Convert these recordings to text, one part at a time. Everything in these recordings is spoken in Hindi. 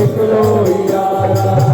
हिकिड़ो यारा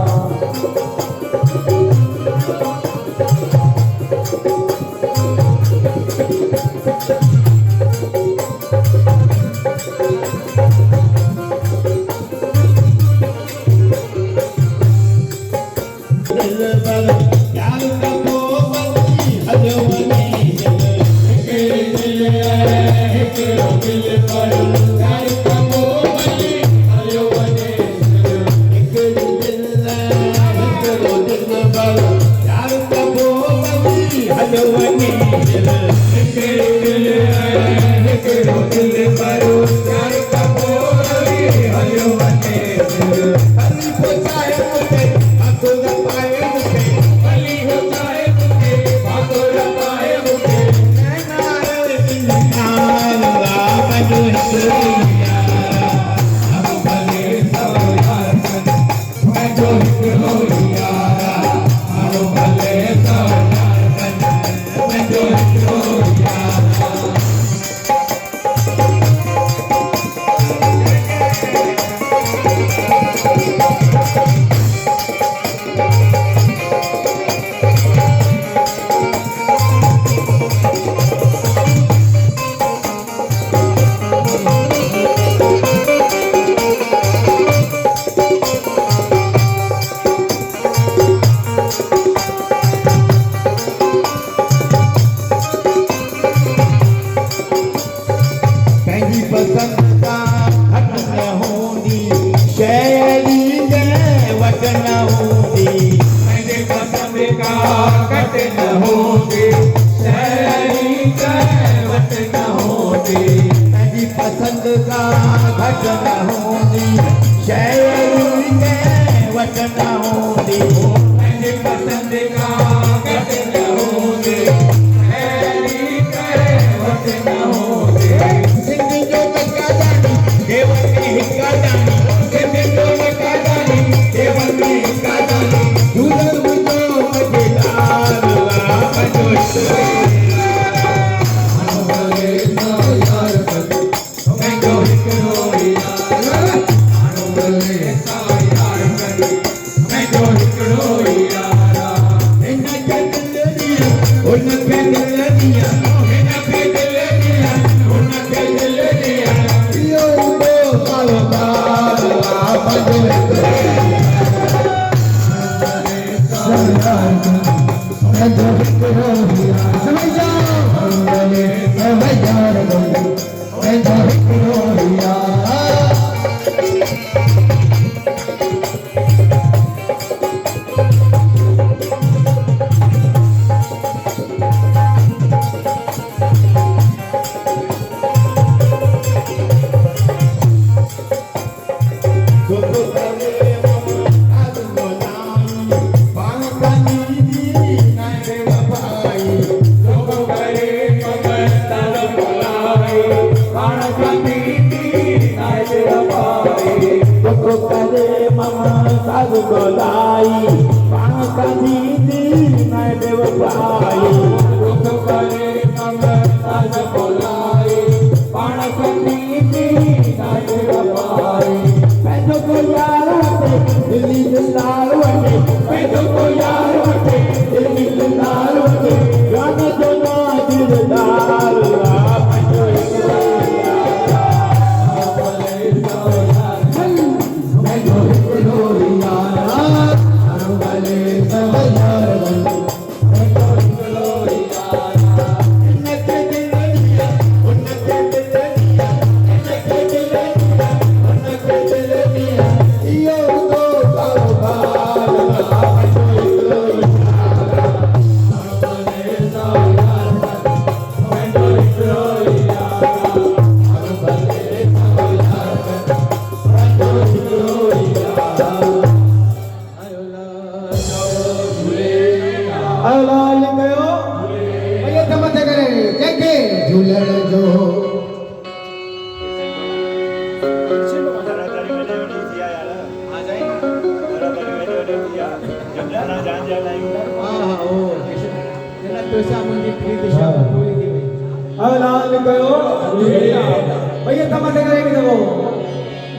भैया तमसे करेंगे वो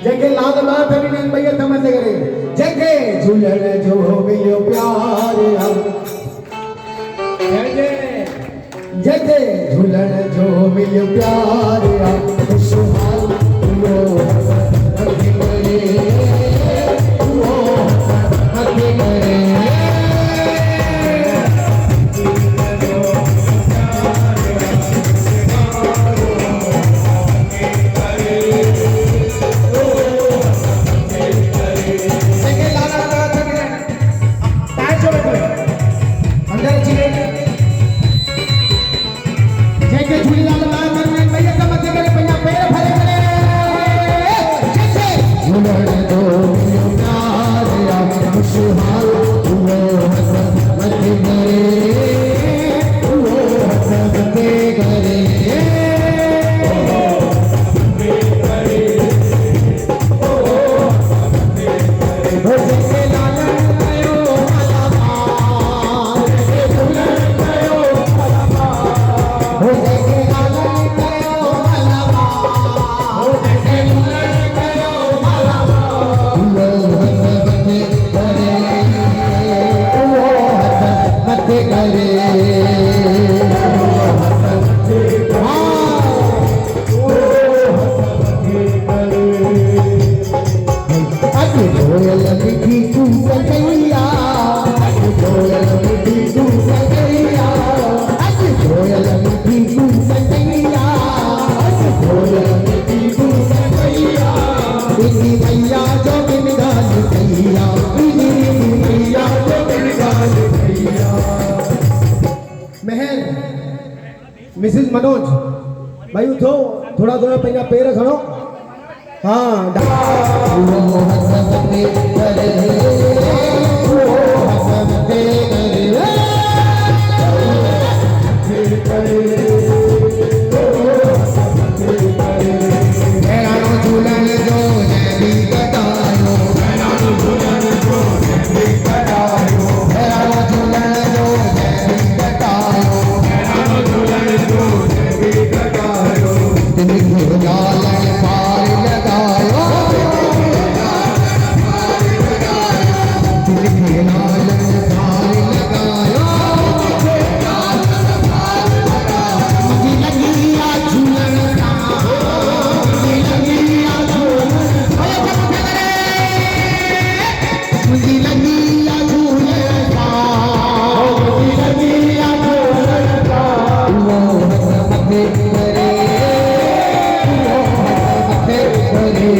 जेके लाद लाद तभी नहीं भैया तमसे करे हो जैसे लालन कयो मलबार जैसे दुल्हन कयो मलबार हो जैसे लालन कयो मलबार हो जैसे दुल्हन कयो मलबार वो हसमते करे वो हसमते करे कोयल मिठी तू सकैया कोयल मिठी तू सकैया कोयल मिठी तू सकैया कोयल मिठी तू सकैया इसी मैया जो बिन गाल कैया इसी मैया जो बिन गाल कैया महल मिसेस मनोज भाई उठो थोड़ा थोड़ा पंहिंजा पेर खणो हाँ वो हसमते करे वो हसमते करे हैरानो झूलन जो नबी कटायो हैरानो झूलन जो नबी कटायो हैरानो झूलन जो नबी कटायो हैरानो झूलन जो नबी कटायो दिल के लालन पार लगायो दिल के लालन पार लगायो मुझे लगी आ झूलन सा मुझे लगी आ झूलन मुझे लगी आ झूलन सा मुझे लगी आ झूलन सा वो हसमते करे वो हसमते करे